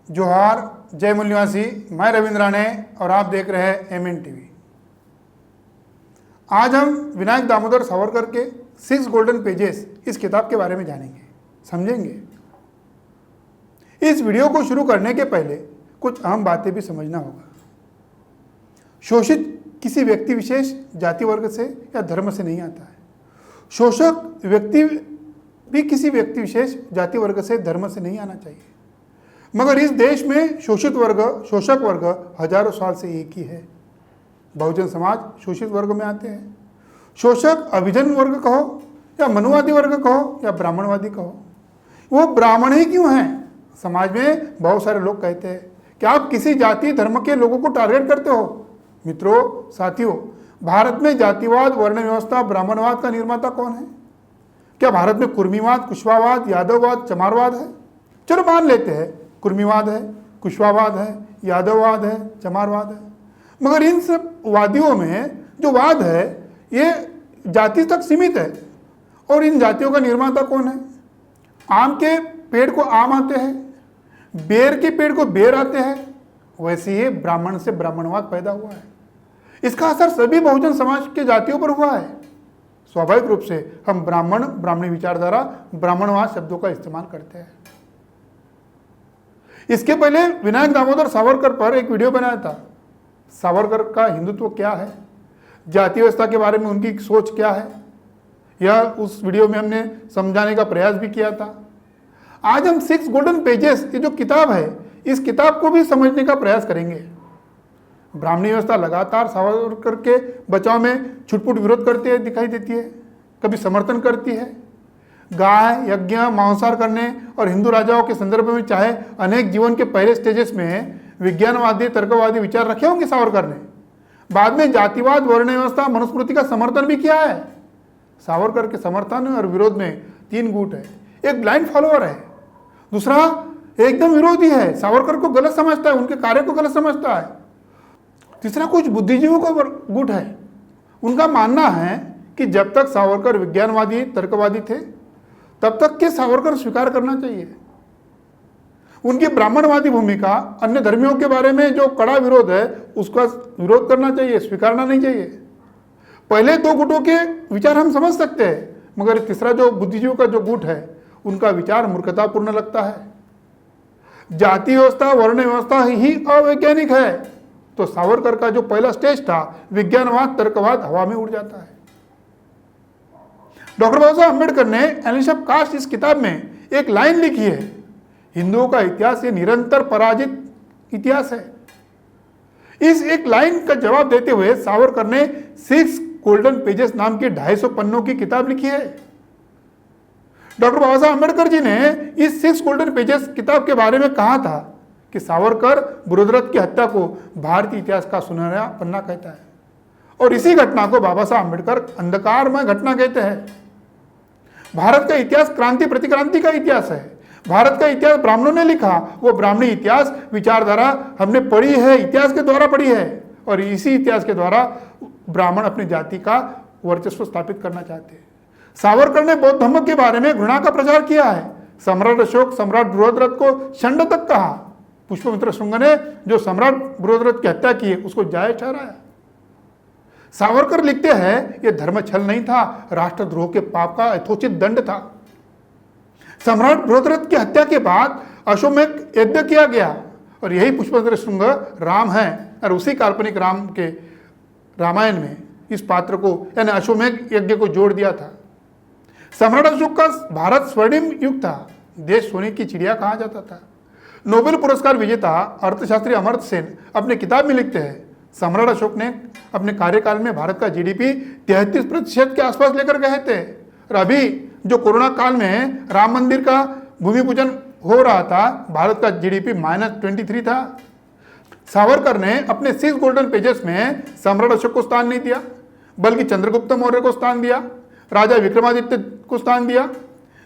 जोहार, जय मूल्यवासी। मैं रविंद्र राणे और आप देख रहे हैं एमएन टीवी। आज हम विनायक दामोदर सावरकर के 6 गोल्डन पेजेस इस किताब के बारे में जानेंगे, समझेंगे। इस वीडियो को शुरू करने के पहले कुछ अहम बातें भी समझना होगा। शोषित किसी व्यक्ति विशेष, जाति, वर्ग से या धर्म से नहीं आता है। शोषक व्यक्ति भी किसी व्यक्ति विशेष, जाति, वर्ग से, धर्म से नहीं आना चाहिए। मगर इस देश में शोषित वर्ग, शोषक वर्ग हजारों साल से एक ही है। बहुजन समाज शोषित वर्ग में आते हैं। शोषक अभिजन वर्ग कहो या मनुवादी वर्ग कहो या ब्राह्मणवादी कहो, वो ब्राह्मण ही क्यों हैं? समाज में बहुत सारे लोग कहते हैं कि आप किसी जाति धर्म के लोगों को टारगेट करते हो। मित्रों, साथियों, भारत में जातिवाद, वर्ण व्यवस्था, ब्राह्मणवाद का निर्माता कौन है? क्या भारत में कुर्मीवाद, कुशवावाद, यादववाद, चमारवाद है? चलो मान लेते हैं, कुर्मीवाद है, कुशवावाद है, यादववाद है, चमारवाद है। मगर इन सब वादियों में जो वाद है ये जाति तक सीमित है। और इन जातियों का निर्माता कौन है? आम के पेड़ को आम आते हैं, बेर के पेड़ को बेर आते हैं। वैसे ही ब्राह्मण से ब्राह्मणवाद पैदा हुआ है। इसका असर सभी बहुजन समाज के जातियों पर हुआ है। स्वाभाविक रूप से हम ब्राह्मण, ब्राह्मणी विचारधारा, ब्राह्मणवाद शब्दों का इस्तेमाल करते हैं। इसके पहले विनायक दामोदर सावरकर पर एक वीडियो बनाया था। सावरकर का हिंदुत्व क्या है, जाति व्यवस्था के बारे में उनकी सोच क्या है, यह उस वीडियो में हमने समझाने का प्रयास भी किया था। आज हम 6 गोल्डन पेजेस, ये जो किताब है, इस किताब को भी समझने का प्रयास करेंगे। ब्राह्मणी व्यवस्था लगातार सावरकर के बचाव में छुटपुट विरोध करती है, दिखाई देती है, कभी समर्थन करती है। गाय, यज्ञ, मांसाहार करने और हिंदू राजाओं के संदर्भ में चाहे अनेक जीवन के पहले स्टेजेस में विज्ञानवादी, तर्कवादी विचार रखे होंगे सावरकर ने। बाद में जातिवाद, वर्ण व्यवस्था, मनुस्मृति का समर्थन भी किया है। सावरकर के समर्थन और विरोध में 3 गुट है। एक ब्लाइंड फॉलोअर है, दूसरा एकदम विरोधी है, सावरकर को गलत समझता है, उनके कार्य को गलत समझता है। तीसरा कुछ बुद्धिजीवियों का गुट है। उनका मानना है कि जब तक सावरकर विज्ञानवादी, तर्कवादी थे तब तक के सावरकर स्वीकार करना चाहिए। उनकी ब्राह्मणवादी भूमिका, अन्य धर्मियों के बारे में जो कड़ा विरोध है उसका विरोध करना चाहिए, स्वीकारना नहीं चाहिए। पहले 2 गुटों के विचार हम समझ सकते हैं, मगर तीसरा जो बुद्धिजीवियों का जो गुट है उनका विचार मूर्खतापूर्ण लगता है। जाति व्यवस्था, वर्ण व्यवस्था ही अवैज्ञानिक है, तो सावरकर का जो पहला स्टेज था विज्ञानवाद, तर्कवाद हवा में उड़ जाता है। डॉक्टर बाबा साहब अम्बेडकर ने एनालिसिस ऑफ कास्ट इस किताब में एक लाइन लिखी है, हिंदुओं का इतिहास ये निरंतर पराजित इतिहास है। इस एक लाइन का जवाब देते हुए सावरकर ने 6 गोल्डन पेजेस नाम की 250 पन्नों की किताब लिखी है। डॉक्टर बाबा साहब अम्बेडकर जी ने इस 6 गोल्डन पेजेस किताब के बारे में कहा था कि सावरकर बृहद्रथ की हत्या को भारतीय इतिहास का सुनहरा पन्ना कहता है, और इसी घटना को बाबा साहब अम्बेडकर अंधकारमय घटना कहते हैं। भारत का इतिहास क्रांति प्रतिक्रांति का इतिहास है। भारत का इतिहास ब्राह्मणों ने लिखा, वो ब्राह्मणी इतिहास विचारधारा हमने पढ़ी है, इतिहास के द्वारा पढ़ी है, और इसी इतिहास के द्वारा ब्राह्मण अपनी जाति का वर्चस्व स्थापित करना चाहते हैं। सावरकर ने बौद्ध धर्म के बारे में घृणा का प्रचार किया है। सम्राट अशोक सम्राट बृहद्रथ को षंड तक कहा। पुष्पमित्र शुंग ने जो सम्राट बृहद्रथ की हत्या की उसको जायज ठहराया। सावरकर लिखते हैं यह धर्म छल नहीं था, राष्ट्रद्रोह के पाप का यथोचित दंड था। सम्राट बृहद्रथ की हत्या के बाद अश्वमेध यज्ञ किया गया, और यही पुष्पमित्र शुंग राम है, और उसी काल्पनिक राम के रामायण में इस पात्र को यानी अश्वमेध यज्ञ को जोड़ दिया था। सम्राट अशोक का भारत स्वर्णिम युग था, देश सोने की चिड़िया कहा जाता था। नोबेल पुरस्कार विजेता अर्थशास्त्री अमर्त्य सेन अपने किताब में लिखते हैं, सम्राट अशोक ने अपने कार्यकाल में भारत का जीडीपी 33% के आसपास लेकर गए थे। और अभी जो कोरोना काल में राम मंदिर का भूमि पूजन हो रहा था, भारत का जीडीपी -23 था। सावरकर ने अपने 6 गोल्डन पेजेस में सम्राट अशोक को स्थान नहीं दिया, बल्कि चंद्रगुप्त मौर्य को स्थान दिया, राजा विक्रमादित्य को स्थान दिया,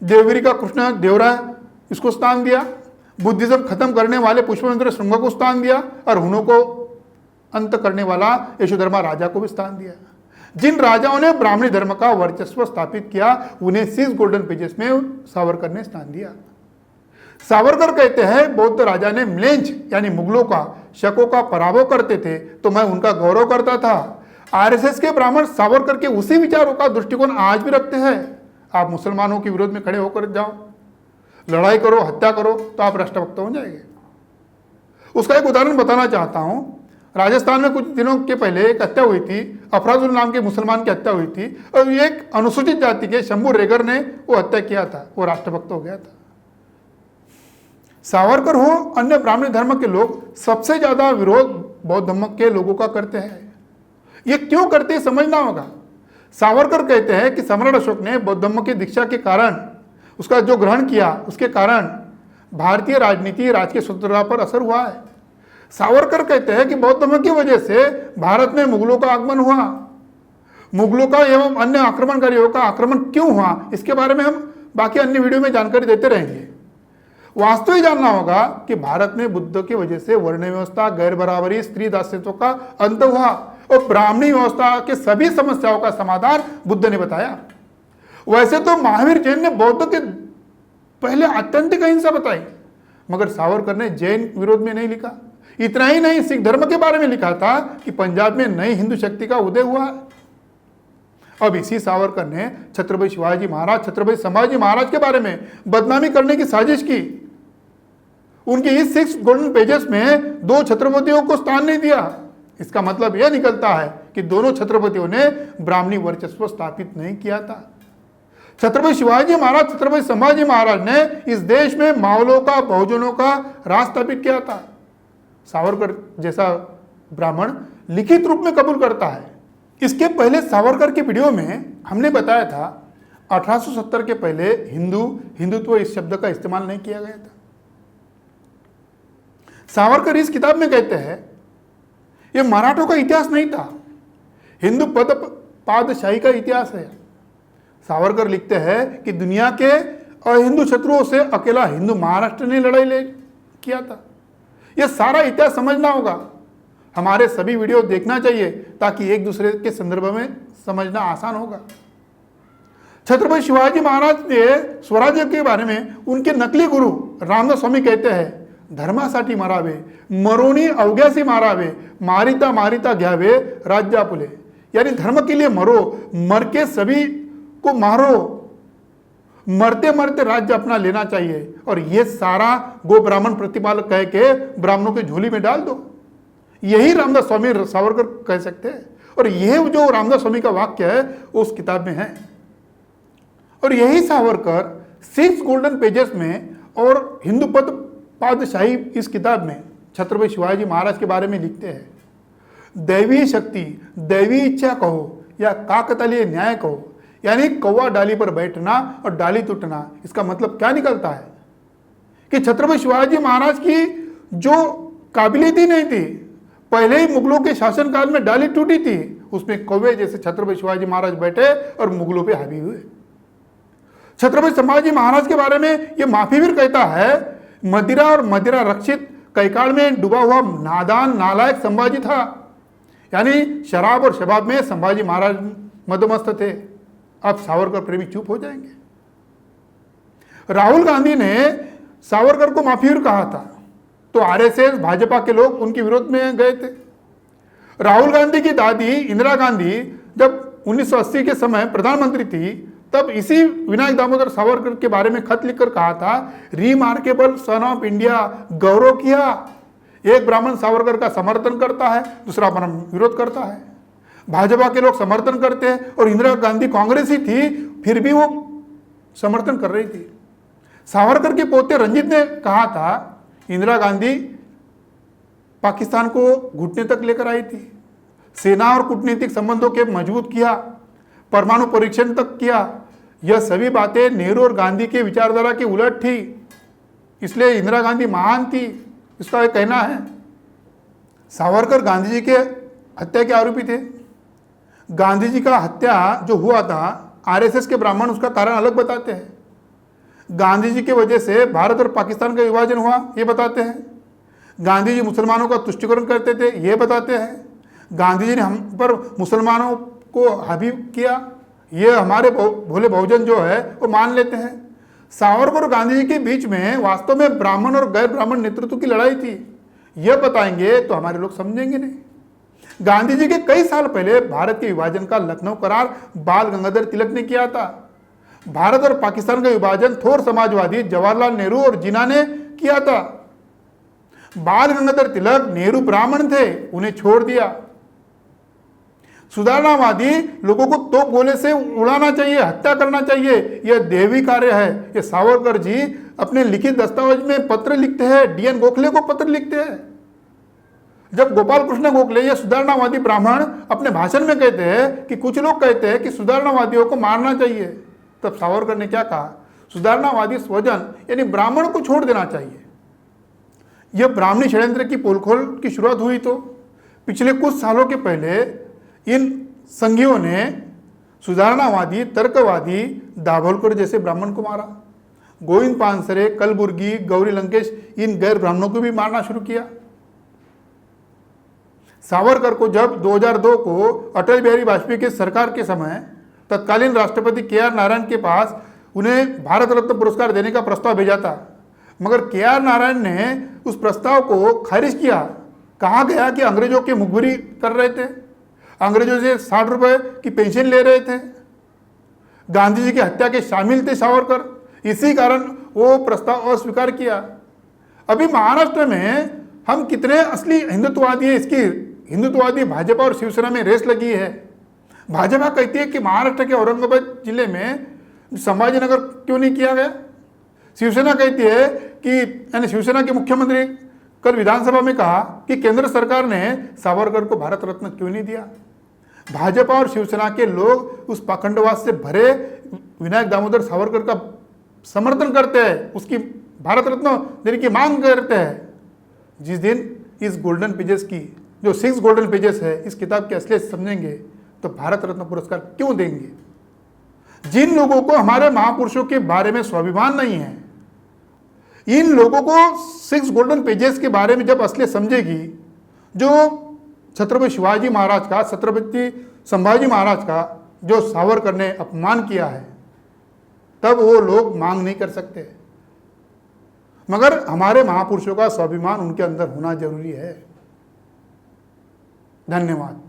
देवगिरी का कृष्ण देवराय इसको स्थान दिया, बुद्धिज्म खत्म करने वाले पुष्पमित्र शुंग को स्थान दिया, और हुनों को अंत करने वाला यशोधर्मा राजा को भी स्थान दिया। जिन राजाओं ने ब्राह्मणी धर्म का वर्चस्व स्थापित किया उन्हें 6 गोल्डन पेजेस में सावरकर ने स्थान दिया। सावरकर कहते हैं बौद्ध राजा ने म्लेंछ यानी मुगलों का, शकों का पराभव करते थे तो मैं उनका गौरव करता था। आरएसएस के ब्राह्मण सावरकर के उसी विचारों का दृष्टिकोण आज भी रखते हैं। आप मुसलमानों के विरोध में खड़े होकर जाओ, लड़ाई करो, हत्या करो, तो आप राष्ट्रभक्त हो जाएंगे। उसका एक उदाहरण बताना चाहता हूं। राजस्थान में कुछ दिनों के पहले एक हत्या हुई थी, अफराजुल नाम के मुसलमान की हत्या हुई थी, और एक अनुसूचित जाति के शंभू रेगर ने वो हत्या किया था, वो राष्ट्रभक्त हो गया था। सावरकर हो, अन्य ब्राह्मण धर्म के लोग सबसे ज्यादा विरोध बौद्ध धर्म के लोगों का करते हैं। ये क्यों करते हैं समझना होगा। सावरकर कहते हैं कि सम्राट अशोक ने बौद्ध धर्म की दीक्षा के कारण, उसका जो ग्रहण किया उसके कारण भारतीय राजनीति, राजकीय स्वतंत्रता पर असर हुआ है। सावरकर कहते हैं कि बौद्ध धर्म की वजह से भारत में मुगलों का आगमन हुआ। मुगलों का एवं अन्य आक्रमणकारियों का आक्रमण क्यों हुआ, इसके बारे में हम बाकी अन्य वीडियो में जानकारी देते रहेंगे। वास्तव ही जानना होगा कि भारत में बुद्ध की वजह से वर्ण व्यवस्था, गैर बराबरी, स्त्री दासत्व का अंत हुआ और ब्राह्मणी व्यवस्था के सभी समस्याओं का समाधान बुद्ध ने बताया। वैसे तो महावीर जैन ने बौद्ध के पहले आत्यंतिक अहिंसा बताई, मगर सावरकर ने जैन विरोध में नहीं लिखा। इतना ही नहीं, सिख धर्म के बारे में लिखा था कि पंजाब में नई हिंदू शक्ति का उदय हुआ है। अब इसी सावरकर ने छत्रपति शिवाजी महाराज, छत्रपति संभाजी महाराज के बारे में बदनामी करने की साजिश की। उनके इस 6 गोल्डन पेजेस में 2 छत्रपतियों को स्थान नहीं दिया। इसका मतलब यह निकलता है कि दोनों छत्रपतियों ने ब्राह्मणी वर्चस्व स्थापित नहीं किया था। छत्रपति शिवाजी महाराज, छत्रपति संभाजी महाराज ने इस देश में मावलों का, बहुजनों का राज स्थापित किया था। सावरकर जैसा ब्राह्मण लिखित रूप में कबूल करता है। इसके पहले सावरकर के वीडियो में हमने बताया था 1870 के पहले हिंदुत्व इस शब्द का इस्तेमाल नहीं किया गया था। सावरकर इस किताब में कहते हैं यह मराठों का इतिहास नहीं था, हिंदू पादशाही का इतिहास है। सावरकर लिखते हैं कि दुनिया के अहिंदू शत्रुओं से अकेला हिंदू महाराष्ट्र ने लड़ाई किया था। यह सारा इतिहास समझना होगा। हमारे सभी वीडियो देखना चाहिए ताकि एक दूसरे के संदर्भ में समझना आसान होगा। छत्रपति शिवाजी महाराज ने स्वराज्य के बारे में उनके नकली गुरु रामदास स्वामी कहते हैं, धर्मासाठी मरावे, मरोनी अवघ्यासी मारावे, मारिता मारिता घ्यावे राज्य आपुले। यानी धर्म के लिए मरो, मर के सभी को मारो, मरते मरते राज्य अपना लेना चाहिए। और यह सारा गो ब्राह्मण प्रतिपालक कह के ब्राह्मणों के झोली में डाल दो। यही रामदास स्वामी सावरकर कह सकते हैं, और यह जो रामदास स्वामी का वाक्य है उस किताब में है। और यही सावरकर 6 गोल्डन पेजेस में और हिंदू पादशाही इस किताब में छत्रपति शिवाजी महाराज के बारे में लिखते हैं। दैवीय शक्ति, दैवी इच्छा कहो या काकतालीय न्याय कहो, यानी कौवा डाली पर बैठना और डाली टूटना। इसका मतलब क्या निकलता है कि छत्रपति शिवाजी महाराज की जो काबिलियत ही नहीं थी, पहले ही मुगलों के शासनकाल में डाली टूटी थी, उसमें कौवे जैसे छत्रपति शिवाजी महाराज बैठे और मुगलों पे हावी हुए। छत्रपति संभाजी महाराज के बारे में यह माफीवीर कहता है, मदिरा और मदिरा रक्षित कैकाल में डूबा हुआ नादान नालायक संभाजी था। यानी शराब और शबाब में संभाजी महाराज मदमस्त थे। अब सावरकर प्रेमी चुप हो जाएंगे। राहुल गांधी ने सावरकर को माफीवीर कहा था, तो आरएसएस भाजपा के लोग उनके विरोध में गए थे। राहुल गांधी की दादी इंदिरा गांधी जब 1980 के समय प्रधानमंत्री थी, तब इसी विनायक दामोदर सावरकर के बारे में खत लिखकर कहा था, रिमार्केबल सन ऑफ इंडिया, गौरव किया। एक ब्राह्मण सावरकर का समर्थन करता है, दूसरा ब्राह्मण विरोध करता है। भाजपा के लोग समर्थन करते हैं और इंदिरा गांधी कांग्रेस ही थी, फिर भी वो समर्थन कर रही थी। सावरकर के पोते रंजीत ने कहा था, इंदिरा गांधी पाकिस्तान को घुटने तक लेकर आई थी, सेना और कूटनीतिक संबंधों के मजबूत किया, परमाणु परीक्षण तक किया। यह सभी बातें नेहरू और गांधी के विचारधारा के उलट थी, इसलिए इंदिरा गांधी महान थी, इसका एक कहना है। सावरकर गांधी जी के हत्या के आरोपी थे। गांधी जी का हत्या जो हुआ था, आरएसएस के ब्राह्मण उसका कारण अलग बताते हैं। गांधी जी की वजह से भारत और पाकिस्तान का विभाजन हुआ, ये बताते हैं। गांधी जी मुसलमानों का तुष्टिकरण करते थे, ये बताते हैं। गांधी जी ने हम पर मुसलमानों को हावी किया, ये हमारे भोले बहुजन जो है वो मान लेते हैं। सावरकर और गांधी जी के बीच में वास्तव में ब्राह्मण और गैर ब्राह्मण नेतृत्व की लड़ाई थी, यह बताएंगे तो हमारे लोग समझेंगे नहीं। गांधी जी के कई साल पहले भारत के विभाजन का लखनऊ करार बाल गंगाधर तिलक ने किया था। भारत और पाकिस्तान का विभाजन थोर समाजवादी जवाहरलाल नेहरू और जिन्ना ने किया था। बाल गंगाधर तिलक नेहरू ब्राह्मण थे, उन्हें छोड़ दिया। सुधारणावादी लोगों को तोप गोले से उड़ाना चाहिए, हत्या करना चाहिए, यह देवी कार्य है। ये सावरकर जी अपने लिखित दस्तावेज में पत्र लिखते हैं, डीएन गोखले को पत्र लिखते हैं। जब गोपाल कृष्ण गोखले ये सुधारणावादी ब्राह्मण अपने भाषण में कहते हैं कि कुछ लोग कहते हैं कि सुधारणावादियों को मारना चाहिए, तब सावरकर ने क्या कहा? सुधारणावादी स्वजन यानी ब्राह्मण को छोड़ देना चाहिए। यह ब्राह्मणी षड्यंत्र की पोलखोल की शुरुआत हुई तो पिछले कुछ सालों के पहले इन संघियों ने सुधारणावादी, तर्कवादी दाभोलकर जैसे ब्राह्मण को मारा। गोविंद पानसरे, कलबुर्गी, गौरी लंकेश इन गैर ब्राह्मणों को भी मारना शुरू किया। सावरकर को जब 2002 को अटल बिहारी वाजपेयी के सरकार के समय तत्कालीन राष्ट्रपति के.आर. नारायण के पास उन्हें भारत रत्न पुरस्कार देने का प्रस्ताव भेजा था, मगर के.आर. नारायण ने उस प्रस्ताव को खारिज किया। कहा गया कि अंग्रेजों की मुखबिरी कर रहे थे, अंग्रेजों से 60 रुपए की पेंशन ले रहे थे, गांधी जी की हत्या के शामिल थे सावरकर, इसी कारण वो प्रस्ताव अस्वीकार किया। अभी महाराष्ट्र में हम कितने असली हिंदुत्ववादी हैं, इसकी हिंदुत्ववादी भाजपा और शिवसेना में रेस लगी है। भाजपा कहती है कि महाराष्ट्र के औरंगाबाद जिले में संभाजीनगर क्यों नहीं किया गया। शिवसेना कहती है कि यानी शिवसेना के मुख्यमंत्री कल विधानसभा में कहा कि केंद्र सरकार ने सावरकर को भारत रत्न क्यों नहीं दिया। भाजपा और शिवसेना के लोग उस पाखंडवाद से भरे विनायक दामोदर सावरकर का समर्थन करते हैं, उसकी भारत रत्न देने की मांग करते हैं। जिस दिन इस गोल्डन पेजेस की जो 6 गोल्डन पेजेस है इस किताब की असलियत समझेंगे तो भारत रत्न पुरस्कार क्यों देंगे। जिन लोगों को हमारे महापुरुषों के बारे में स्वाभिमान नहीं है, इन लोगों को 6 गोल्डन पेजेस के बारे में जब असलियत समझेगी, जो छत्रपति शिवाजी महाराज का, छत्रपति संभाजी महाराज का जो सावरकर ने अपमान किया है, तब वो लोग मांग नहीं कर सकते। मगर हमारे महापुरुषों का स्वाभिमान उनके अंदर होना जरूरी है। धन्यवाद।